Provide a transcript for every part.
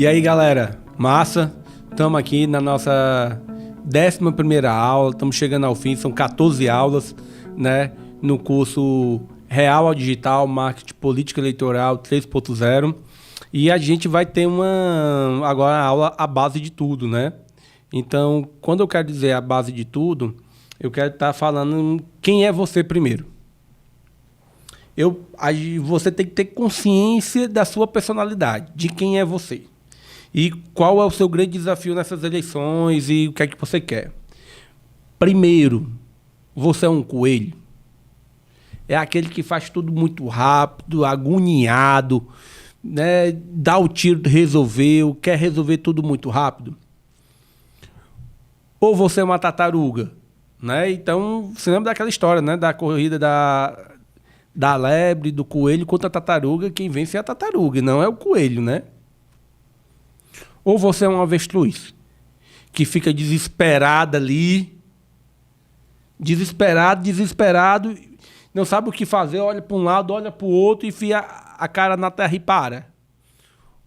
E aí, galera, massa? Estamos aqui na nossa 11ª aula, estamos chegando ao fim, são 14 aulas, né, no curso Real ao Digital, Marketing Política Eleitoral 3.0. E a gente vai ter agora a aula a base de tudo, né? Então, quando eu quero dizer a base de tudo, eu quero estar falando quem é você primeiro. Você tem que ter consciência da sua personalidade, de quem é você. E qual é o seu grande desafio nessas eleições e o que é que você quer. Primeiro, você é um coelho. É aquele que faz tudo muito rápido, agoniado, né? Dá o tiro, resolveu, quer resolver tudo muito rápido. Ou você é uma tartaruga, né? Então, você lembra daquela história, né? Da corrida da lebre, do coelho contra a tartaruga, quem vence é a tartaruga, não é o coelho, né? Ou você é um avestruz, que fica desesperado ali, desesperado, não sabe o que fazer, olha para um lado, olha para o outro, enfia a cara na terra e para.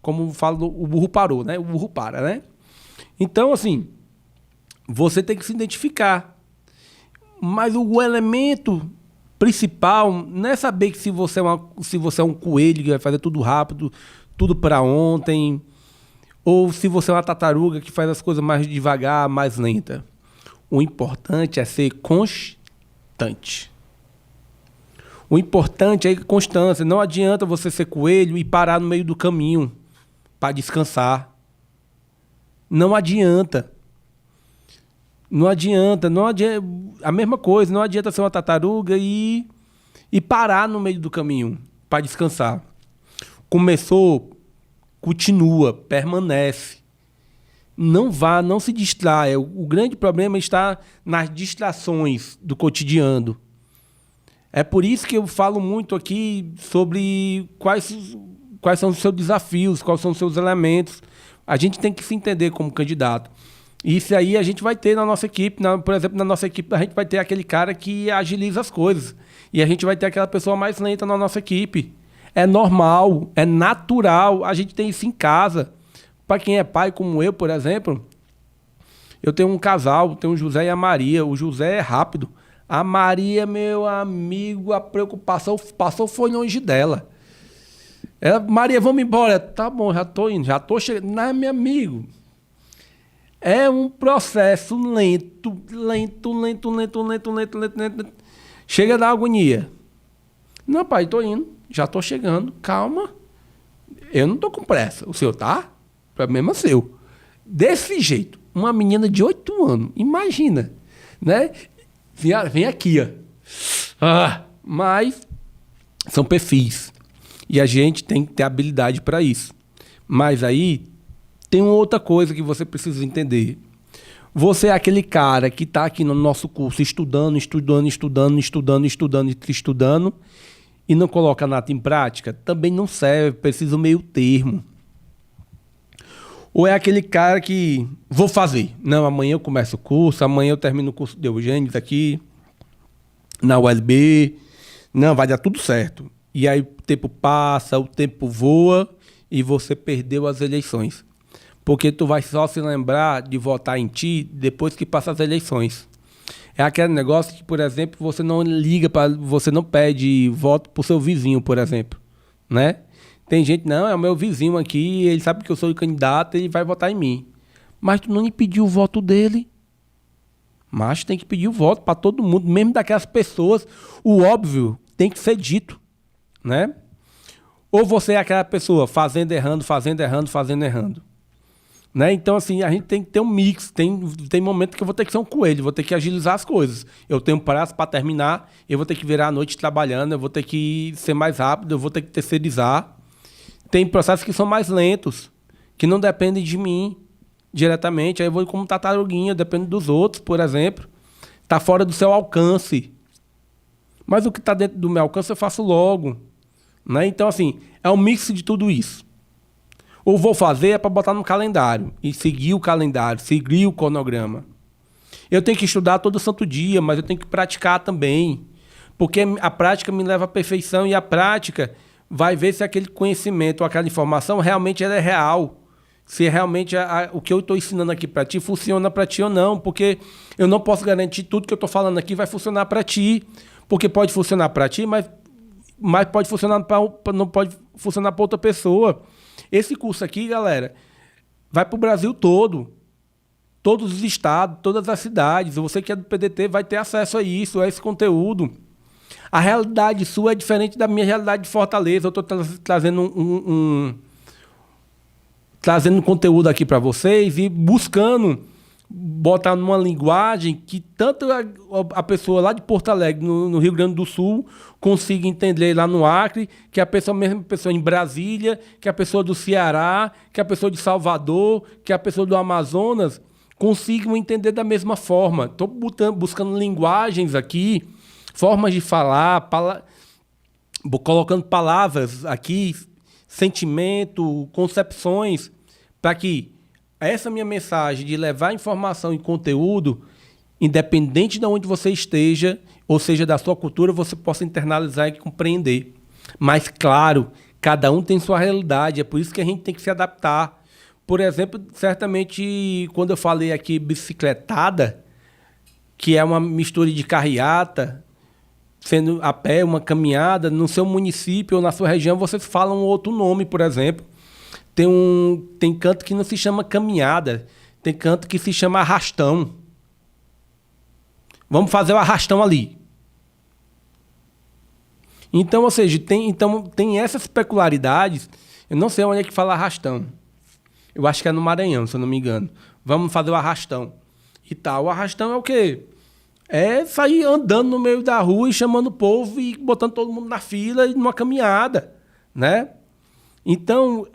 Como fala, o burro parou, né? O burro para, né? Então, assim, você tem que se identificar. Mas o elemento principal não é saber que se você é um coelho que vai fazer tudo rápido, tudo para ontem, ou se você é uma tartaruga que faz as coisas mais devagar, mais lenta. O importante é ser constante. O importante é a constância. Não adianta você ser coelho e parar no meio do caminho para descansar. Não adianta. Não adianta. A mesma coisa, não adianta ser uma tartaruga e parar no meio do caminho para descansar. Começou, continua, permanece. Não vá, não se distraia. O grande problema está nas distrações do cotidiano. É por isso que eu falo muito aqui sobre quais são os seus desafios, quais são os seus elementos. A gente tem que se entender como candidato. Isso aí a gente vai ter na nossa equipe. Por exemplo, na nossa equipe a gente vai ter aquele cara que agiliza as coisas. E a gente vai ter aquela pessoa mais lenta na nossa equipe. É normal, é natural. A gente tem isso em casa. Para quem é pai como eu, por exemplo, eu tenho um casal, tenho o José e a Maria. O José é rápido. A Maria, meu amigo, a preocupação passou foi longe dela. Maria, vamos embora. Tá bom, já tô indo, já tô chegando. Não, meu amigo. É um processo lento. Chega a dar agonia. Não, pai, tô indo, já tô chegando. Calma. Eu não tô com pressa. O senhor tá? O problema é seu. Desse jeito, uma menina de 8 anos, imagina, né? Vem aqui, ó. Mas são perfis. E a gente tem que ter habilidade para isso. Mas aí tem uma outra coisa que você precisa entender. Você é aquele cara que está aqui no nosso curso estudando e não coloca nada em prática, também não serve, precisa meio termo. Ou é aquele cara que vou fazer. Não, amanhã eu começo o curso, amanhã eu termino o curso de Eugênios aqui, na USB. Não, vai dar tudo certo. E aí o tempo passa, o tempo voa e você perdeu as eleições. Porque tu vai só se lembrar de votar em ti depois que passar as eleições. É aquele negócio que, por exemplo, você não pede voto pro seu vizinho, por exemplo, né? Tem gente, não, é o meu vizinho aqui, ele sabe que eu sou o candidato, ele vai votar em mim. Mas tu não lhe pediu o voto dele. Mas tem que pedir o voto para todo mundo, mesmo daquelas pessoas. O óbvio tem que ser dito, né? Ou você é aquela pessoa fazendo errando. Né? Então, assim, a gente tem que ter um mix. Tem momento que eu vou ter que ser um coelho, vou ter que agilizar as coisas. Eu tenho um prazo para terminar, eu vou ter que virar a noite trabalhando, eu vou ter que ser mais rápido, eu vou ter que terceirizar. Tem processos que são mais lentos, que não dependem de mim diretamente. Aí eu vou como tartaruguinha, depende dos outros, por exemplo. Está fora do seu alcance. Mas o que está dentro do meu alcance eu faço logo. Né? Então, assim, é um mix de tudo isso. Ou vou fazer é para botar no calendário e seguir o calendário, seguir o cronograma. Eu tenho que estudar todo santo dia, mas eu tenho que praticar também. Porque a prática me leva à perfeição e a prática vai ver se aquele conhecimento ou aquela informação realmente ela é real. se realmente o que eu estou ensinando aqui para ti funciona para ti ou não, porque eu não posso garantir tudo que eu estou falando aqui vai funcionar para ti, porque pode funcionar para ti, mas pode funcionar não pode funcionar para outra pessoa. Esse curso aqui, galera, vai para o Brasil todo, todos os estados, todas as cidades. Você que é do PDT vai ter acesso a isso, a esse conteúdo. A realidade sua é diferente da minha realidade de Fortaleza. Eu estou trazendo trazendo conteúdo aqui para vocês e buscando botar numa linguagem que tanto a pessoa lá de Porto Alegre, no Rio Grande do Sul, consiga entender lá no Acre, que a mesma pessoa em Brasília, que a pessoa do Ceará, que a pessoa de Salvador, que a pessoa do Amazonas consigam entender da mesma forma. Estou buscando linguagens aqui, formas de falar, colocando palavras aqui, sentimento, concepções, para que essa minha mensagem de levar informação e conteúdo, independente de onde você esteja, ou seja, da sua cultura, você possa internalizar e compreender. Mas, claro, cada um tem sua realidade, é por isso que a gente tem que se adaptar. Por exemplo, certamente, quando eu falei aqui bicicletada, que é uma mistura de carreata, sendo a pé, uma caminhada, no seu município ou na sua região, vocês falam outro nome, por exemplo. Tem canto que não se chama caminhada, tem canto que se chama arrastão. Vamos fazer o arrastão ali. Então, ou seja, tem essas peculiaridades. Eu não sei onde é que fala arrastão. Eu acho que é no Maranhão, se eu não me engano. Vamos fazer o arrastão. E tal. O arrastão é o quê? É sair andando no meio da rua e chamando o povo e botando todo mundo na fila e numa caminhada, né? Então,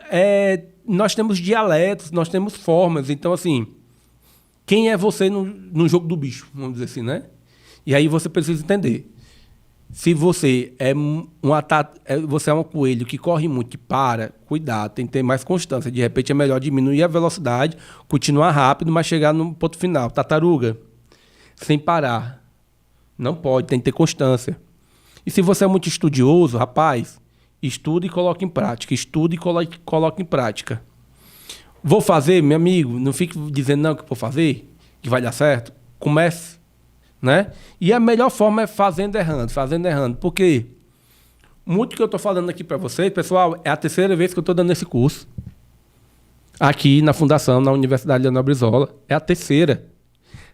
nós temos dialetos, nós temos formas. Então, assim, quem é você no jogo do bicho, vamos dizer assim, né? E aí você precisa entender. Se você você é um coelho que corre muito, que para, cuidado, tem que ter mais constância. De repente é melhor diminuir a velocidade, continuar rápido, mas chegar no ponto final. Tartaruga, sem parar. Não pode, tem que ter constância. E se você é muito estudioso, rapaz, estuda e coloca em prática. Estuda e coloca em prática. Vou fazer, meu amigo, não fique dizendo não que vou fazer, que vai dar certo. Comece, né? E a melhor forma é fazendo errando. Porque muito que eu estou falando aqui para vocês, pessoal, é a terceira vez que eu estou dando esse curso. Aqui na Fundação, na Universidade Leonel Brizola. É a terceira.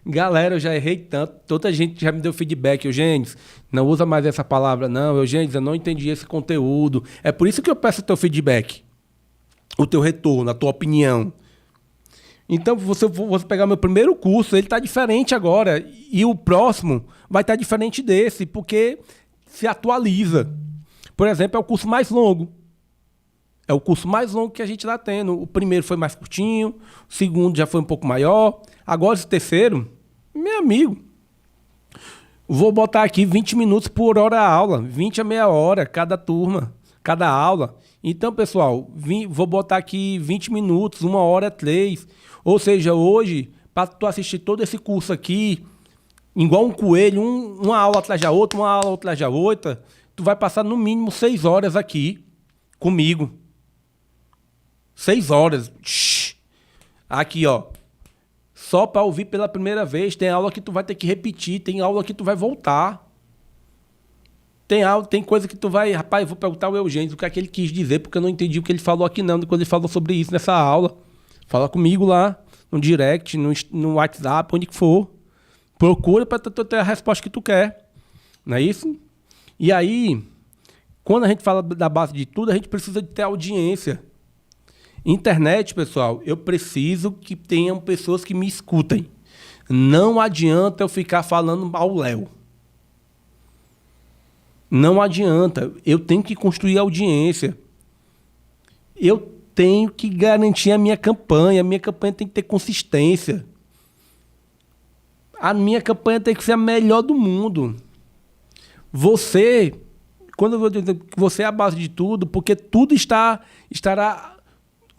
Galera, eu já errei tanto. Toda gente já me deu feedback. Eugênio, não usa mais essa palavra, não. Eugênio, eu não entendi esse conteúdo. É por isso que eu peço o teu feedback. O teu retorno, a tua opinião. Então, você pegar meu primeiro curso, ele está diferente agora. E o próximo vai estar diferente desse, porque se atualiza. Por exemplo, é o curso mais longo. É o curso mais longo que a gente está tendo. O primeiro foi mais curtinho, o segundo já foi um pouco maior. Agora, esse terceiro, meu amigo, vou botar aqui 20 minutos por hora a aula, 20 a meia hora, cada turma, cada aula. Então, pessoal, vou botar aqui 20 minutos, 1 hora é 3. Ou seja, hoje, para tu assistir todo esse curso aqui, igual um coelho, uma aula atrás da outra, uma aula atrás da outra, tu vai passar no mínimo 6 horas aqui comigo. 6 horas. Shhh. Aqui, ó. Só para ouvir pela primeira vez. Tem aula que tu vai ter que repetir. Tem aula que tu vai voltar. Tem coisa que tu vai... Rapaz, eu vou perguntar ao Eugênio o que é que ele quis dizer, porque eu não entendi o que ele falou aqui não, quando ele falou sobre isso nessa aula. Fala comigo lá, no direct, no WhatsApp, onde que for. Procura para tu ter a resposta que tu quer. Não é isso? E aí, quando a gente fala da base de tudo, a gente precisa de ter audiência. Internet, pessoal, eu preciso que tenham pessoas que me escutem. Não adianta eu ficar falando ao léu. Não adianta. Eu tenho que construir audiência. Eu tenho que garantir a minha campanha. A minha campanha tem que ter consistência. A minha campanha tem que ser a melhor do mundo. Quando eu vou dizer que você é a base de tudo, porque tudo estará...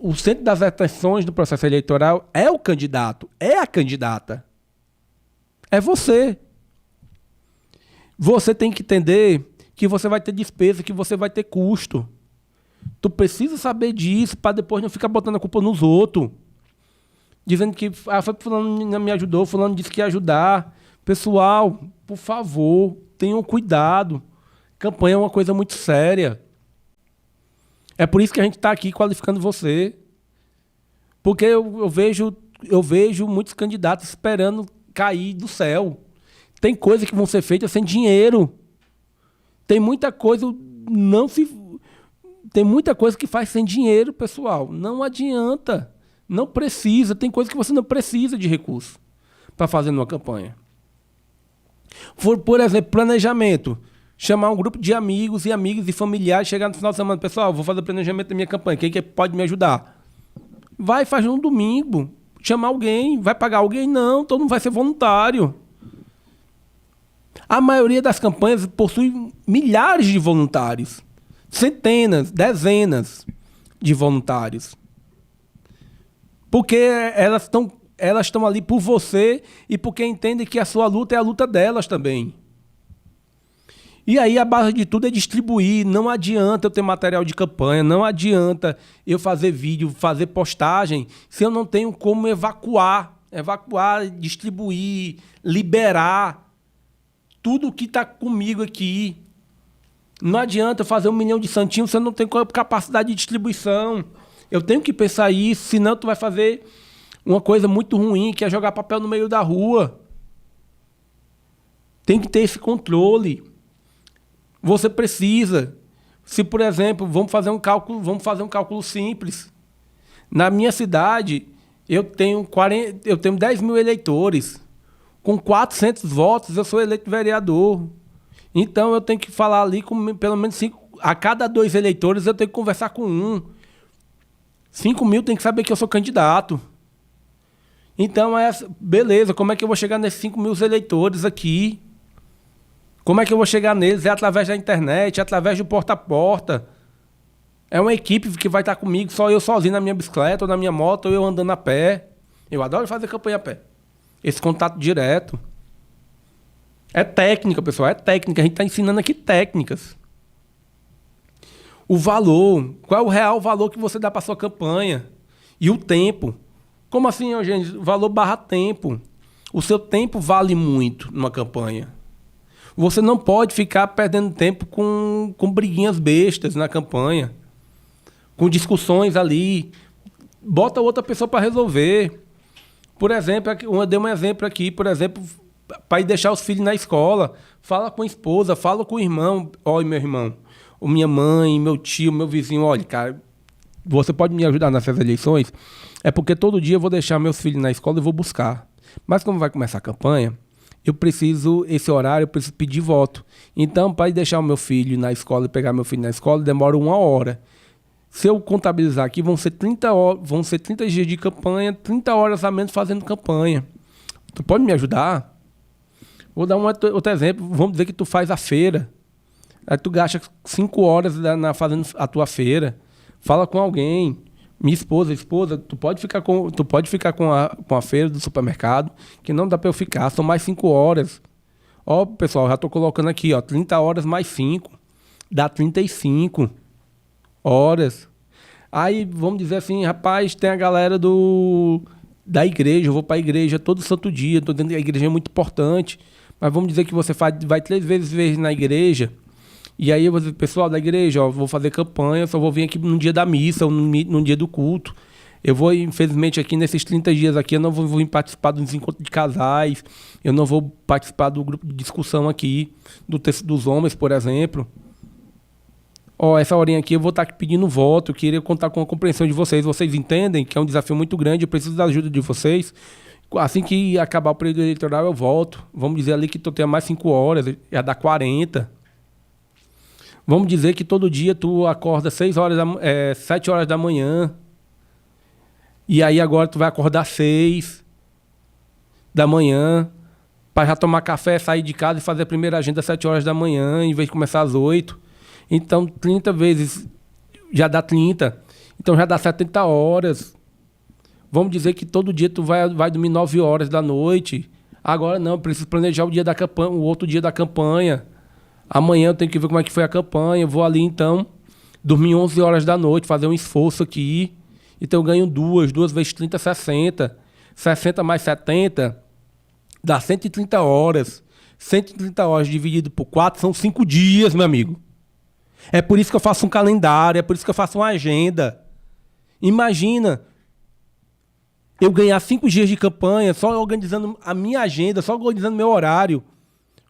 O centro das atenções do processo eleitoral é o candidato, é a candidata. É você. Você tem que entender que você vai ter despesa, que você vai ter custo. Tu precisa saber disso para depois não ficar botando a culpa nos outros. Dizendo que foi fulano não me ajudou, fulano disse que ia ajudar. Pessoal, por favor, tenham cuidado. Campanha é uma coisa muito séria. É por isso que a gente está aqui qualificando você. Porque eu vejo muitos candidatos esperando cair do céu. Tem coisas que vão ser feitas sem dinheiro. Tem muita coisa que faz sem dinheiro, pessoal. Não adianta. Não precisa. Tem coisa que você não precisa de recurso para fazer numa campanha. Por exemplo, planejamento. Chamar um grupo de amigos e familiares, chegar no final de semana, pessoal, vou fazer o planejamento da minha campanha, quem que pode me ajudar? Vai, faz um domingo, chamar alguém, vai pagar alguém? Não, todo mundo vai ser voluntário. A maioria das campanhas possui milhares de voluntários, centenas, dezenas de voluntários. Porque elas estão ali por você e porque entendem que a sua luta é a luta delas também. E aí a base de tudo é distribuir. Não adianta eu ter material de campanha, não adianta eu fazer vídeo, fazer postagem, se eu não tenho como evacuar, distribuir, liberar tudo que está comigo aqui. Não adianta eu fazer 1 milhão de santinhos se eu não tenho capacidade de distribuição. Eu tenho que pensar isso, senão tu vai fazer uma coisa muito ruim, que é jogar papel no meio da rua. Tem que ter esse controle. Você precisa. Se, por exemplo, vamos fazer um cálculo simples. Na minha cidade, eu tenho 10 mil eleitores. Com 400 votos, eu sou eleito vereador. Então, eu tenho que falar ali com pelo menos 5. A cada 2 eleitores, eu tenho que conversar com um. 5 mil tem que saber que eu sou candidato. Então, beleza, como é que eu vou chegar nesses 5 mil eleitores aqui? Como é que eu vou chegar neles? É através da internet, é através do porta a porta. É uma equipe que vai estar comigo, só eu sozinho na minha bicicleta, ou na minha moto, ou eu andando a pé. Eu adoro fazer campanha a pé. Esse contato direto. É técnica, pessoal, é técnica. A gente está ensinando aqui técnicas. O valor. Qual é o real valor que você dá para sua campanha? E o tempo. Como assim, Eugênio? Valor barra tempo. O seu tempo vale muito numa campanha. Você não pode ficar perdendo tempo com briguinhas bestas na campanha, com discussões ali. Bota outra pessoa para resolver. Por exemplo, eu dei um exemplo aqui, por exemplo, para ir deixar os filhos na escola. Fala com a esposa, fala com o irmão. Olha, meu irmão, minha mãe, meu tio, meu vizinho, olha, cara, você pode me ajudar nessas eleições? É porque todo dia eu vou deixar meus filhos na escola e vou buscar. Mas como vai começar a campanha, esse horário, eu preciso pedir voto. Então, para deixar o meu filho na escola e pegar meu filho na escola, demora 1 hora. Se eu contabilizar aqui, vão ser 30 dias de campanha, 30 horas a menos fazendo campanha. Tu pode me ajudar? Vou dar outro exemplo. Vamos dizer que tu faz a feira. Aí tu gasta 5 horas fazendo a tua feira. Fala com alguém. Minha esposa, tu pode ficar com a feira do supermercado, que não dá para eu ficar, são mais 5 horas. Ó, pessoal, já estou colocando aqui, ó, 30 horas mais 5, dá 35 horas. Aí, vamos dizer assim, rapaz, tem a galera da igreja, eu vou para a igreja todo santo dia, estou dentro da igreja, é muito importante, mas vamos dizer que você vai 3 vezes na igreja. E aí eu vou dizer, pessoal da igreja, ó, vou fazer campanha, só vou vir aqui no dia da missa ou no dia do culto. Eu vou, infelizmente, aqui nesses 30 dias aqui, eu não vou participar dos encontros de casais, eu não vou participar do grupo de discussão aqui, do texto dos homens, por exemplo. Ó, essa horinha aqui eu vou estar aqui pedindo voto, eu queria contar com a compreensão de vocês. Vocês entendem que é um desafio muito grande, eu preciso da ajuda de vocês. Assim que acabar o período eleitoral, eu volto. Vamos dizer ali que tu tenha mais 5 horas, já dá 40. Vamos dizer que todo dia tu acorda 7 horas da manhã. E aí agora tu vai acordar 6 da manhã para já tomar café, sair de casa e fazer a primeira agenda às 7 horas da manhã, em vez de começar às 8. Então 30 vezes já dá 30. Então já dá 70 horas. Vamos dizer que todo dia tu vai dormir 9 horas da noite. Agora não, eu preciso planejar o dia da campanha, o outro dia da campanha. Amanhã eu tenho que ver como é que foi a campanha. Eu vou ali, então, Dormir 11 horas da noite, fazer um esforço aqui. Então eu ganho duas vezes 30, 60. 60 mais 70 dá 130 horas. 130 horas dividido por 4 são 5 dias, meu amigo. É por isso que eu faço um calendário, é por isso que eu faço uma agenda. Imagina eu ganhar 5 dias de campanha só organizando a minha agenda, só organizando meu horário,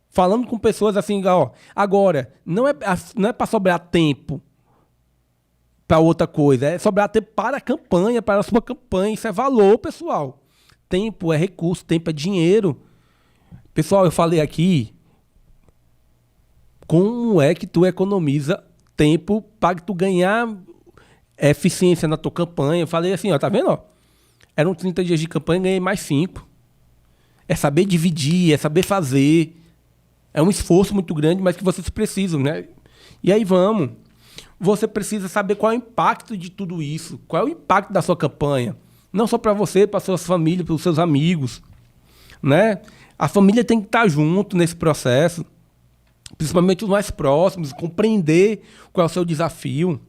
falando com pessoas assim, ó. Agora, não é para sobrar tempo para outra coisa, é sobrar tempo para a campanha, para a sua campanha. Isso é valor, pessoal. Tempo é recurso, tempo é dinheiro. Pessoal, eu falei aqui como é que tu economiza tempo para tu ganhar eficiência na tua campanha. Eu falei assim, ó, tá vendo? Ó? Eram 30 dias de campanha, ganhei mais 5. É saber dividir, é saber fazer. É um esforço muito grande, mas que vocês precisam, né? E aí vamos. Você precisa saber qual é o impacto de tudo isso. Qual é o impacto da sua campanha. Não só para você, para suas famílias, para os seus amigos, né? A família tem que estar junto nesse processo, principalmente os mais próximos, compreender qual é o seu desafio.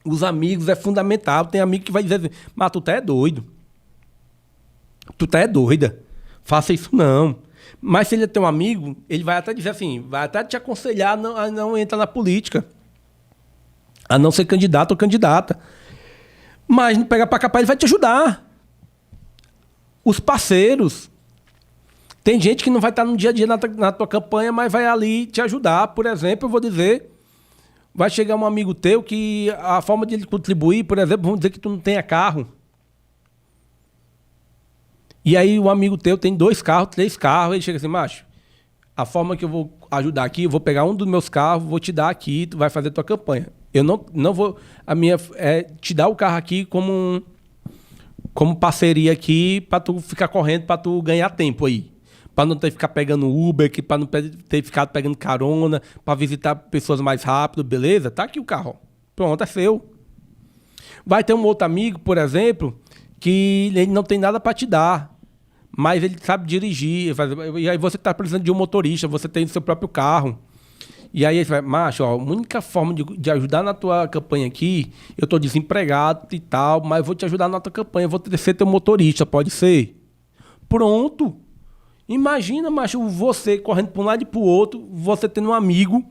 Os amigos é fundamental. Tem amigo que vai dizer assim, mas tu tá é doido. Tu tá é doida. Faça isso não. Mas se ele tem um amigo, ele vai até dizer assim, vai até te aconselhar a não entrar na política. A não ser candidato ou candidata. Mas não pegar para capaz, ele vai te ajudar. Os parceiros. Tem gente que não vai estar no dia a dia na tua campanha, mas vai ali te ajudar. Por exemplo, eu vou dizer, vai chegar um amigo teu que a forma de ele contribuir, por exemplo, vamos dizer que tu não tenha carro. E aí o amigo teu tem 2 carros, 3 carros, ele chega assim, macho, a forma que eu vou ajudar aqui, eu vou pegar um dos meus carros, vou te dar aqui, tu vai fazer tua campanha. Eu não vou, a minha é te dar o carro aqui como parceria aqui para tu ficar correndo, para tu ganhar tempo aí. Para não ter que ficar pegando Uber, para não ter ficado pegando carona, para visitar pessoas mais rápido, beleza? Tá aqui o carro. Pronto, é seu. Vai ter um outro amigo, por exemplo, que ele não tem nada para te dar, mas ele sabe dirigir. E aí você está precisando de um motorista, você tem o seu próprio carro. E aí ele vai, macho, ó, a única forma de ajudar na tua campanha aqui, eu estou desempregado e tal, mas vou te ajudar na tua campanha, eu vou ser teu motorista, pode ser? Pronto. Imagina, macho, você correndo para um lado e para o outro, você tendo um amigo,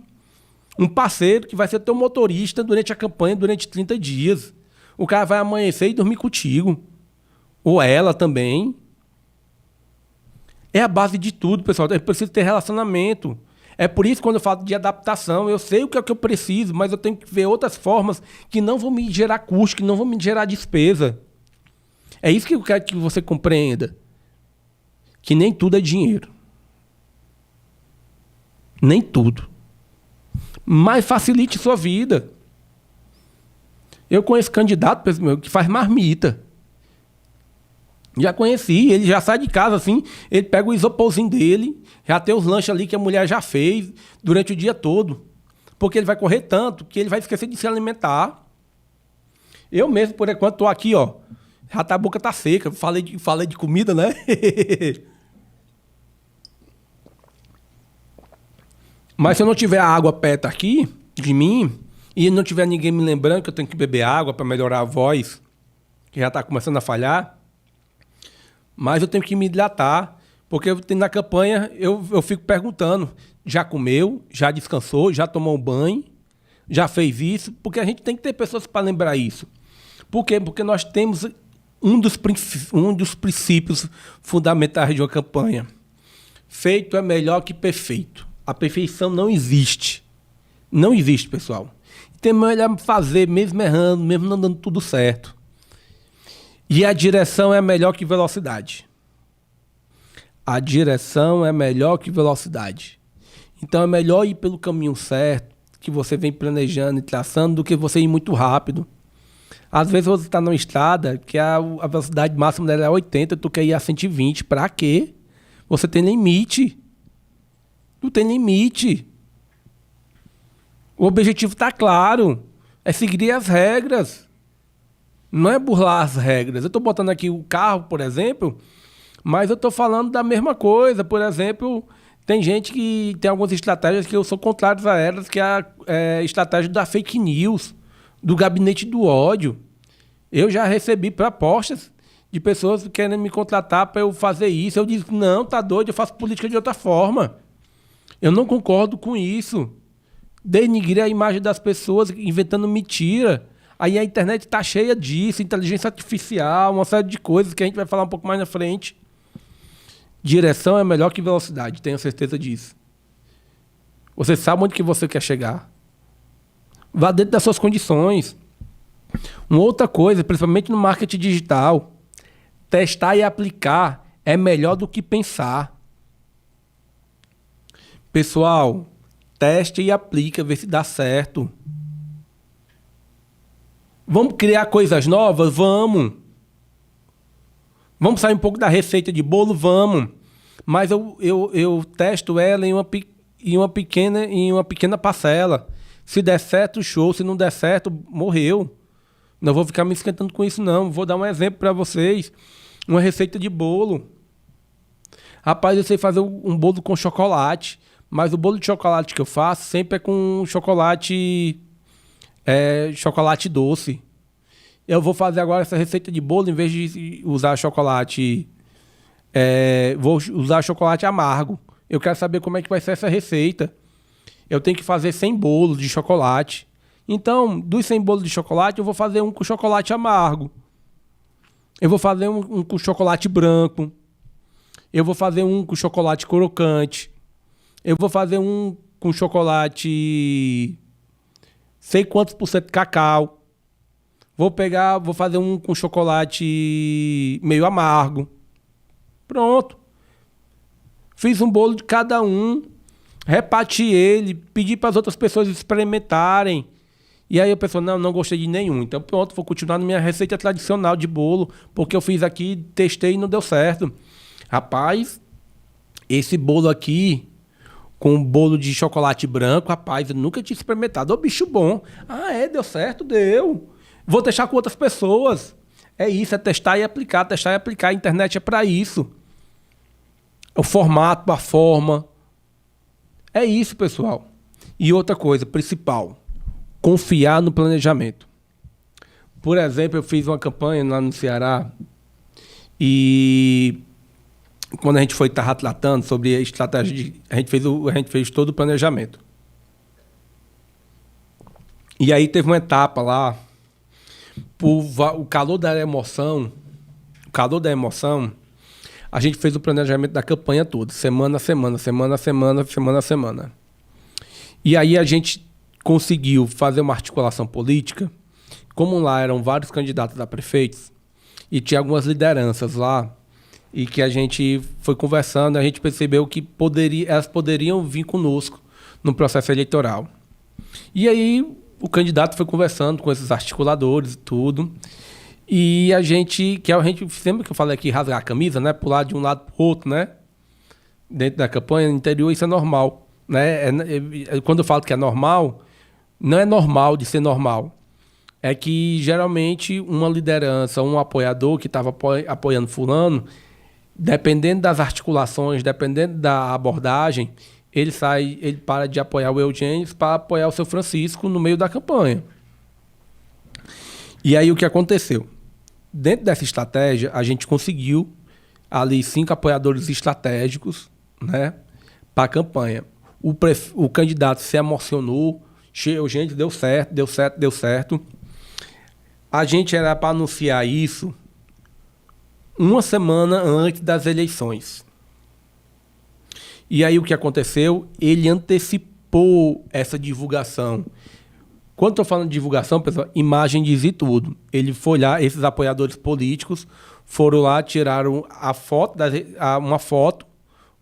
um parceiro que vai ser teu motorista durante a campanha, durante 30 dias. O cara vai amanhecer e dormir contigo. Ou ela também. É a base de tudo, pessoal. Eu preciso ter relacionamento. É por isso que quando eu falo de adaptação, eu sei o que é que eu preciso, mas eu tenho que ver outras formas que não vão me gerar custo, que não vão me gerar despesa. É isso que eu quero que você compreenda. Que nem tudo é dinheiro. Nem tudo. Mas facilite sua vida. Eu conheço candidato que faz marmita. Já conheci, ele já sai de casa assim, ele pega o isoporzinho dele, já tem os lanches ali que a mulher já fez durante o dia todo. Porque ele vai correr tanto que ele vai esquecer de se alimentar. Eu mesmo, por enquanto, estou aqui, ó. Já a boca tá seca. Falei de comida, né? Mas se eu não tiver água perto aqui de mim, e não tiver ninguém me lembrando que eu tenho que beber água para melhorar a voz, que já está começando a falhar, mas eu tenho que me hidratar, porque na campanha eu fico perguntando, já comeu, já descansou, já tomou um banho, já fez isso, porque a gente tem que ter pessoas para lembrar isso. Por quê? Porque nós temos um dos princípios fundamentais de uma campanha. Feito é melhor que perfeito. A perfeição não existe. Não existe, pessoal. Tem melhor fazer, mesmo errando, mesmo não dando tudo certo. E a direção é melhor que velocidade. A direção é melhor que velocidade. Então é melhor ir pelo caminho certo, que você vem planejando e traçando, do que você ir muito rápido. Às vezes você está numa estrada que a velocidade máxima dela é 80, tu quer ir a 120. Para quê? Você tem limite. Tu tem limite. O objetivo está claro. É seguir as regras. Não é burlar as regras. Eu estou botando aqui o carro, por exemplo, mas eu estou falando da mesma coisa. Por exemplo, Tem gente que tem algumas estratégias que eu sou contrário a elas, que é a estratégia da fake news, do gabinete do ódio. Eu já recebi propostas de pessoas querendo me contratar para eu fazer isso. Eu disse, não, tá doido, eu faço política de outra forma. Eu não concordo com isso. Denigrir a imagem das pessoas, inventando mentira. Aí a internet está cheia disso, inteligência artificial, uma série de coisas que a gente vai falar um pouco mais na frente. Direção é melhor que velocidade, tenho certeza disso. Você sabe onde que você quer chegar. Vá dentro das suas condições. Uma outra coisa, principalmente no marketing digital, testar e aplicar é melhor do que pensar. Pessoal, teste e aplica, vê se dá certo. Vamos criar coisas novas? Vamos. Vamos sair um pouco da receita de bolo? Vamos. Mas eu testo ela em uma pequena parcela. Se der certo, show. Se não der certo, morreu. Não vou ficar me esquentando com isso, não. Vou dar um exemplo para vocês. Uma receita de bolo. Rapaz, eu sei fazer um bolo com chocolate. Mas o bolo de chocolate que eu faço sempre é com chocolate doce. Eu vou fazer agora essa receita de bolo, em vez de usar chocolate... vou usar chocolate amargo. Eu quero saber como é que vai ser essa receita. Eu tenho que fazer 100 bolos de chocolate. Então, dos 100 bolos de chocolate, eu vou fazer um com chocolate amargo. Eu vou fazer um com chocolate branco. Eu vou fazer um com chocolate crocante. Eu vou fazer um com chocolate... sei quantos por cento de cacau. Vou fazer um com chocolate meio amargo. Pronto. Fiz um bolo de cada um. Reparti ele. Pedi para as outras pessoas experimentarem. E aí a pessoa, não gostei de nenhum. Então pronto, vou continuar na minha receita tradicional de bolo. Porque eu fiz aqui, testei e não deu certo. Rapaz, esse bolo aqui... com bolo de chocolate branco, rapaz, eu nunca tinha experimentado. Ô, bicho bom. Deu certo? Deu. Vou testar com outras pessoas. É isso, é testar e aplicar, testar e aplicar. A internet é para isso. O formato, a forma. É isso, pessoal. E outra coisa, principal. Confiar no planejamento. Por exemplo, eu fiz uma campanha lá no Ceará e... quando a gente estava tratando sobre a estratégia, a gente fez todo o planejamento. E aí teve uma etapa lá, o calor da emoção, a gente fez o planejamento da campanha toda, semana a semana. E aí a gente conseguiu fazer uma articulação política, como lá eram vários candidatos a prefeitos, e tinha algumas lideranças lá, e que a gente foi conversando, a gente percebeu que elas poderiam vir conosco no processo eleitoral. E aí o candidato foi conversando com esses articuladores e tudo, e a gente sempre que eu falei aqui, rasgar a camisa, né, pular de um lado para o outro, né, dentro da campanha, no interior isso é normal, né, quando eu falo que é normal, não é normal de ser normal, é que geralmente uma liderança, um apoiador que estava apoiando fulano, dependendo das articulações, dependendo da abordagem, ele para de apoiar o Eugênio para apoiar o seu Francisco no meio da campanha. E aí o que aconteceu? Dentro dessa estratégia, a gente conseguiu ali 5 apoiadores estratégicos, né, para a campanha. O candidato se emocionou, Eugênio, deu certo. A gente era para anunciar isso uma semana antes das eleições. E aí o que aconteceu? Ele antecipou essa divulgação. Quando estou falando de divulgação, pessoal, imagem diz e tudo. Ele foi lá, esses apoiadores políticos foram lá, tiraram uma foto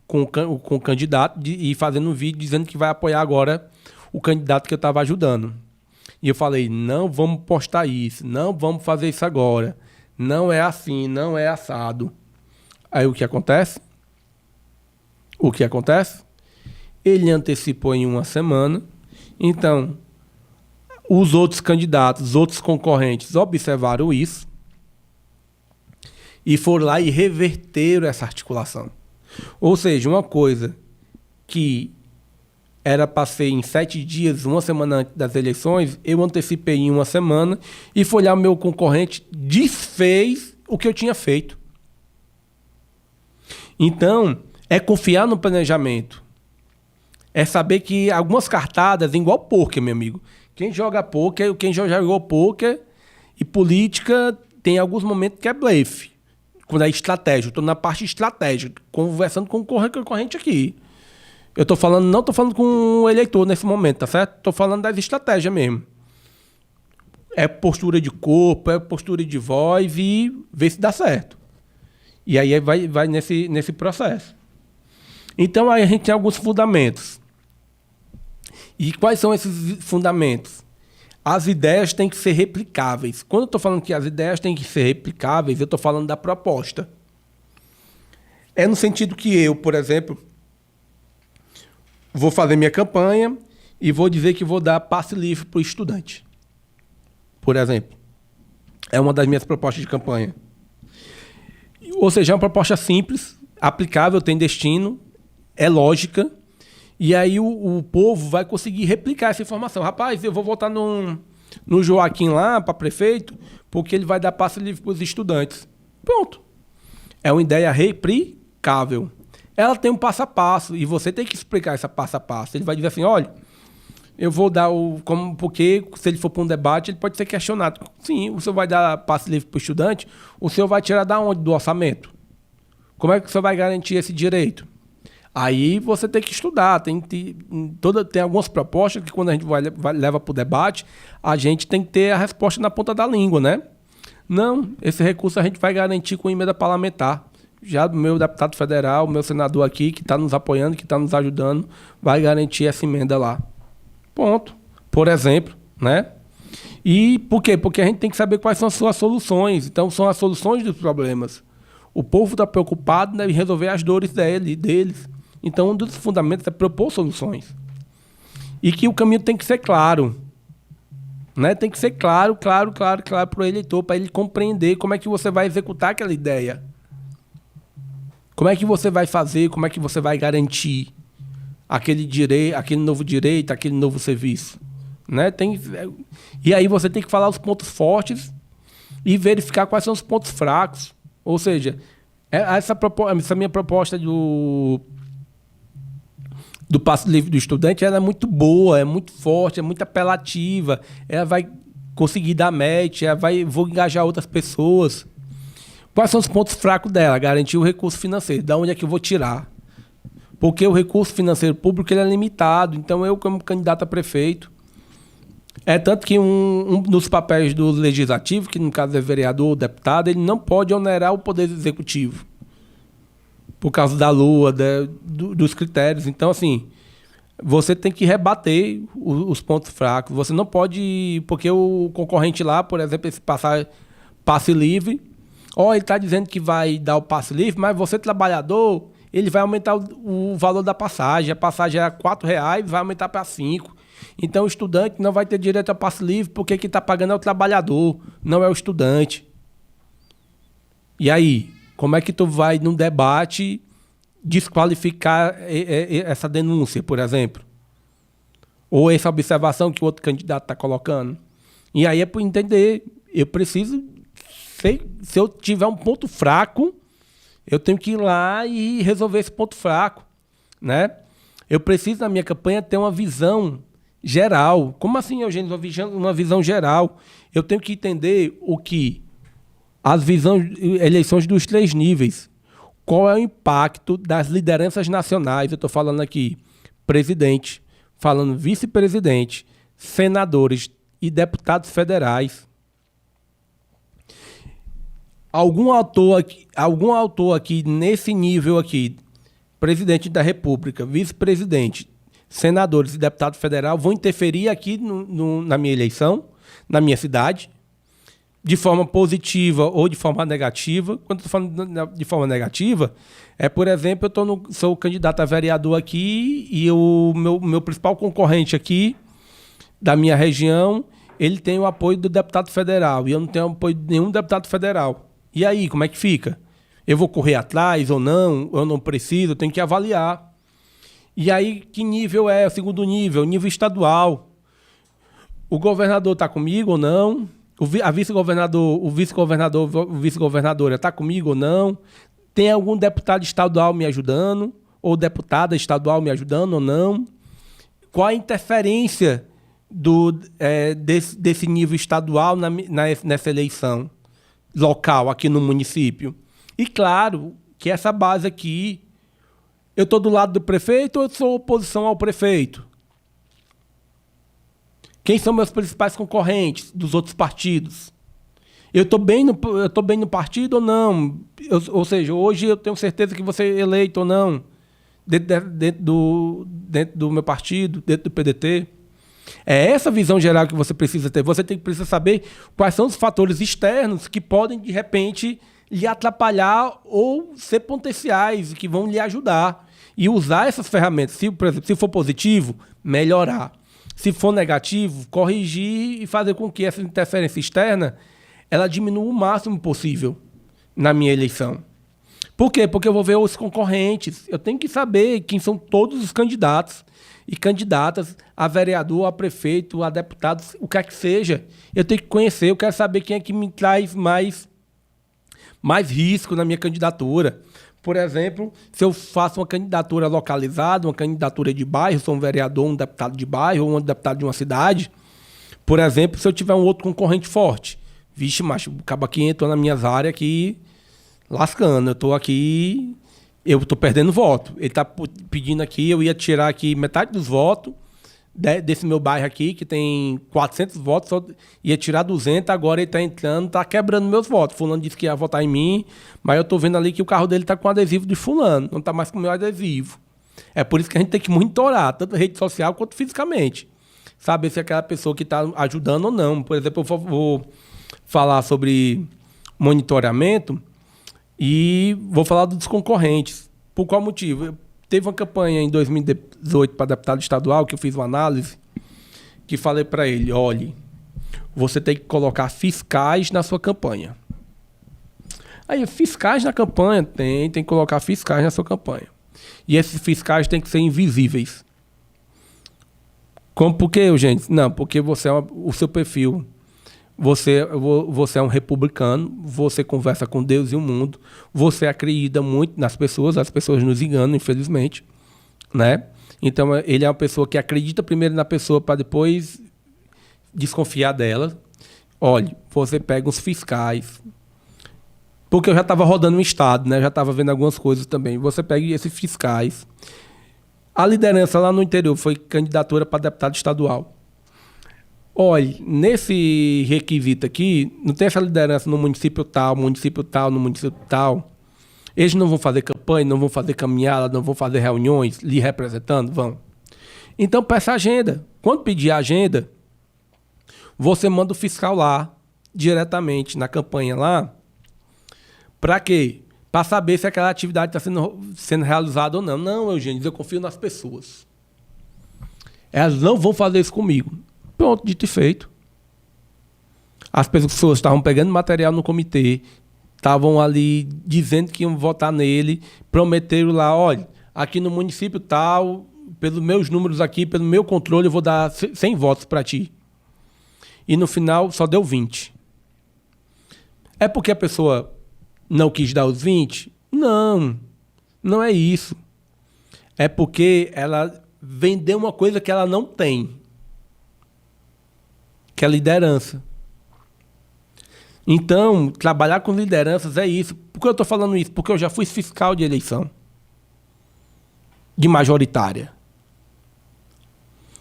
com o candidato e fazendo um vídeo dizendo que vai apoiar agora o candidato que eu estava ajudando. E eu falei, não vamos postar isso, não vamos fazer isso agora. Não é assim, não é assado. Aí o que acontece? Ele antecipou em uma semana. Então, os outros candidatos, os outros concorrentes observaram isso e foram lá e reverteram essa articulação. Ou seja, uma coisa que era para ser em 7 dias, uma semana antes das eleições, eu antecipei em uma semana e foi lá o meu concorrente desfez o que eu tinha feito. Então, é confiar no planejamento. É saber que algumas cartadas, igual pôquer, meu amigo. Quem joga pôquer, quem já jogou pôquer e política, tem alguns momentos que é blefe. Quando é estratégia. Eu estou na parte estratégica, conversando com o concorrente aqui. Eu tô falando, não estou falando com o eleitor nesse momento, tá certo? Estou falando das estratégias mesmo. É postura de corpo, é postura de voz e ver se dá certo. E aí vai nesse processo. Então aí a gente tem alguns fundamentos. E quais são esses fundamentos? As ideias têm que ser replicáveis. Quando eu estou falando que as ideias têm que ser replicáveis, eu estou falando da proposta. É no sentido que eu, por exemplo, vou fazer minha campanha e vou dizer que vou dar passe livre para o estudante. Por exemplo. É uma das minhas propostas de campanha. Ou seja, é uma proposta simples, aplicável, tem destino, é lógica, e aí o povo vai conseguir replicar essa informação. Rapaz, eu vou votar no Joaquim lá, para prefeito, porque ele vai dar passe livre para os estudantes. Pronto. É uma ideia replicável. Ela tem um passo a passo, e você tem que explicar esse passo a passo. Ele vai dizer assim, olha, eu vou dar porque se ele for para um debate, ele pode ser questionado. Sim, o senhor vai dar passe livre para o estudante, o senhor vai tirar da onde? Do orçamento? Como é que o senhor vai garantir esse direito? Aí você tem que estudar, tem algumas propostas que quando a gente leva para o debate, a gente tem que ter a resposta na ponta da língua, né? Não, esse recurso a gente vai garantir com emenda parlamentar. Já o meu deputado federal, o meu senador aqui, que está nos apoiando, que está nos ajudando, vai garantir essa emenda lá. Ponto. Por exemplo, né? E por quê? Porque a gente tem que saber quais são as suas soluções. Então, são as soluções dos problemas. O povo está preocupado em resolver as dores deles. Então, um dos fundamentos é propor soluções. E que o caminho tem que ser claro. Né? Tem que ser claro para o eleitor, para ele compreender como é que você vai executar aquela ideia. Como é que você vai fazer, como é que você vai garantir aquele novo direito, aquele novo serviço. Né? E aí você tem que falar os pontos fortes e verificar quais são os pontos fracos. Ou seja, essa minha proposta do passe livre do estudante, ela é muito boa, é muito forte, é muito apelativa, ela vai conseguir dar match, vou engajar outras pessoas. Quais são os pontos fracos dela? Garantir o recurso financeiro. Da onde é que eu vou tirar? Porque o recurso financeiro público ele é limitado. Então, eu, como candidato a prefeito, é tanto que um dos papéis do legislativo, que no caso é vereador ou deputado, ele não pode onerar o poder executivo. Por causa da lua, dos critérios. Então, assim, você tem que rebater os pontos fracos. Você não pode, porque o concorrente lá, por exemplo, esse passe livre, ele está dizendo que vai dar o passe livre, mas você, trabalhador, ele vai aumentar o valor da passagem. A passagem era R$4, vai aumentar para 5. Então, o estudante não vai ter direito a passe livre, porque quem está pagando é o trabalhador, não é o estudante. E aí, como é que tu vai, num debate, desqualificar essa denúncia, por exemplo? Ou essa observação que o outro candidato está colocando? E aí é para entender, eu preciso, se eu tiver um ponto fraco, eu tenho que ir lá e resolver esse ponto fraco, né? Eu preciso, na minha campanha, ter uma visão geral. Como assim, Eugênio? Uma visão geral. Eu tenho que entender as eleições dos 3 níveis. Qual é o impacto das lideranças nacionais? Eu estou falando aqui presidente, falando vice-presidente, senadores e deputados federais. Algum autor aqui nesse nível aqui, presidente da República, vice-presidente, senadores e deputado federal, vão interferir aqui na minha eleição, na minha cidade, de forma positiva ou de forma negativa. Quando eu estou falando de forma negativa, por exemplo, sou candidato a vereador aqui e o meu principal concorrente aqui da minha região, ele tem o apoio do deputado federal e eu não tenho apoio de nenhum deputado federal. E aí, como é que fica? Eu vou correr atrás ou não? Eu não preciso? Eu tenho que avaliar. E aí, que nível é? O segundo nível, nível estadual. O governador está comigo ou não? A vice-governador, o vice-governadora está comigo ou não? Tem algum deputado estadual me ajudando? Ou deputada estadual me ajudando ou não? Qual a interferência desse nível estadual nessa eleição local aqui no município? E claro que essa base aqui, eu estou do lado do prefeito ou eu sou oposição ao prefeito? Quem são meus principais concorrentes dos outros partidos? Eu estou bem no partido ou não? Ou seja, hoje eu tenho certeza que vou ser eleito ou não dentro do meu partido, dentro do PDT. É essa visão geral que você precisa ter. Você precisa saber quais são os fatores externos que podem, de repente, lhe atrapalhar ou ser potenciais, que vão lhe ajudar. E usar essas ferramentas. Por exemplo, se for positivo, melhorar. Se for negativo, corrigir e fazer com que essa interferência externa ela diminua o máximo possível na minha eleição. Por quê? Porque eu vou ver os concorrentes. Eu tenho que saber quem são todos os candidatos e candidatas a vereador, a prefeito, a deputado, o que é que seja. Eu tenho que conhecer, eu quero saber quem é que me traz mais risco na minha candidatura. Por exemplo, se eu faço uma candidatura localizada, uma candidatura de bairro, sou um vereador, um deputado de bairro, ou um deputado de uma cidade, por exemplo, se eu tiver um outro concorrente forte, vixe, macho, acaba aqui entrou nas minhas áreas aqui, lascando, eu estou perdendo voto. Ele está pedindo aqui, eu ia tirar aqui metade dos votos desse meu bairro aqui, que tem 400 votos, só ia tirar 200, agora ele está entrando, está quebrando meus votos. Fulano disse que ia votar em mim, mas eu estou vendo ali que o carro dele está com adesivo de fulano, não está mais com o meu adesivo. É por isso que a gente tem que monitorar, tanto na rede social quanto fisicamente. Saber se é aquela pessoa que está ajudando ou não. Por exemplo, eu vou falar sobre monitoramento e vou falar dos concorrentes. Por qual motivo? Teve uma campanha em 2018 para deputado estadual, que eu fiz uma análise, que falei para ele, olhe, você tem que colocar fiscais na sua campanha. Aí, fiscais na campanha? Tem que colocar fiscais na sua campanha. E esses fiscais têm que ser invisíveis. Por quê, gente? Não, porque você o seu perfil, você é um republicano, você conversa com Deus e o mundo, você acredita muito nas pessoas, as pessoas nos enganam, infelizmente, né? Então, ele é uma pessoa que acredita primeiro na pessoa para depois desconfiar dela. Olha, você pega os fiscais, porque eu já estava rodando no estado, né? Já estava vendo algumas coisas também. Você pega esses fiscais. A liderança lá no interior foi candidatura para deputado estadual. Olha, nesse requisito aqui, não tem essa liderança no município tal, no município tal. Eles não vão fazer campanha, não vão fazer caminhada, não vão fazer reuniões lhe representando? Vão. Então, peça agenda. Quando pedir a agenda, você manda o fiscal lá, diretamente na campanha lá. Para quê? Para saber se aquela atividade está sendo realizada ou não. Não, Eugênio, eu confio nas pessoas. Elas não vão fazer isso comigo. Pronto, dito e feito. As pessoas estavam pegando material no comitê, estavam ali dizendo que iam votar nele, prometeram lá, olha, aqui no município tal, pelos meus números aqui, pelo meu controle, eu vou dar 100 votos para ti. E no final só deu 20. É porque a pessoa não quis dar os 20? Não, não é isso. É porque ela vendeu uma coisa que ela não tem, que é liderança. Então, trabalhar com lideranças é isso. Por que eu estou falando isso? Porque eu já fui fiscal de eleição, de majoritária.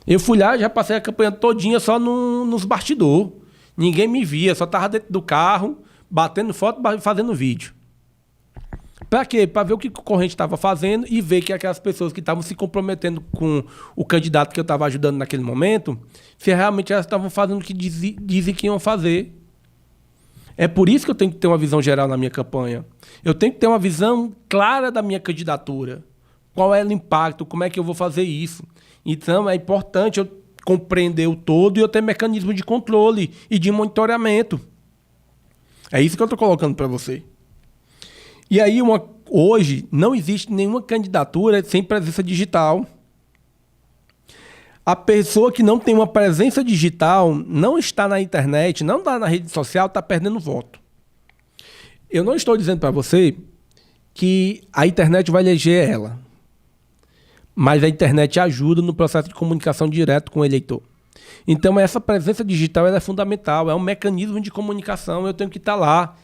Eu fui lá, já passei a campanha todinha só nos bastidores. Ninguém me via, só estava dentro do carro, batendo foto, fazendo vídeo. Para quê? Para ver o que o concorrente estava fazendo e ver que aquelas pessoas que estavam se comprometendo com o candidato que eu estava ajudando naquele momento, se realmente elas estavam fazendo o que dizem que iam fazer. É por isso que eu tenho que ter uma visão geral na minha campanha. Eu tenho que ter uma visão clara da minha candidatura. Qual é o impacto, como é que eu vou fazer isso. Então, é importante eu compreender o todo e eu ter mecanismo de controle e de monitoramento. É isso que eu estou colocando para você. E aí, hoje, não existe nenhuma candidatura sem presença digital. A pessoa que não tem uma presença digital, não está na internet, não está na rede social, está perdendo voto. Eu não estou dizendo para você que a internet vai eleger ela, mas a internet ajuda no processo de comunicação direto com o eleitor. Então, essa presença digital ela é fundamental, é um mecanismo de comunicação, eu tenho que estar lá.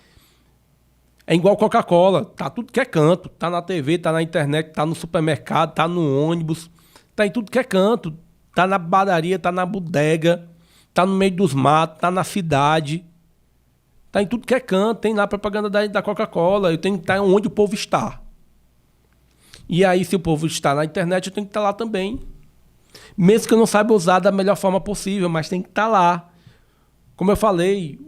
É igual Coca-Cola, tá tudo que é canto, tá na TV, tá na internet, tá no supermercado, tá no ônibus, tá em tudo que é canto, tá na padaria, tá na bodega, tá no meio dos matos, tá na cidade, tá em tudo que é canto, tem lá a propaganda da Coca-Cola, eu tenho que estar onde o povo está. E aí, se o povo está na internet, eu tenho que estar lá também. Mesmo que eu não saiba usar da melhor forma possível, mas tem que estar lá. Como eu falei,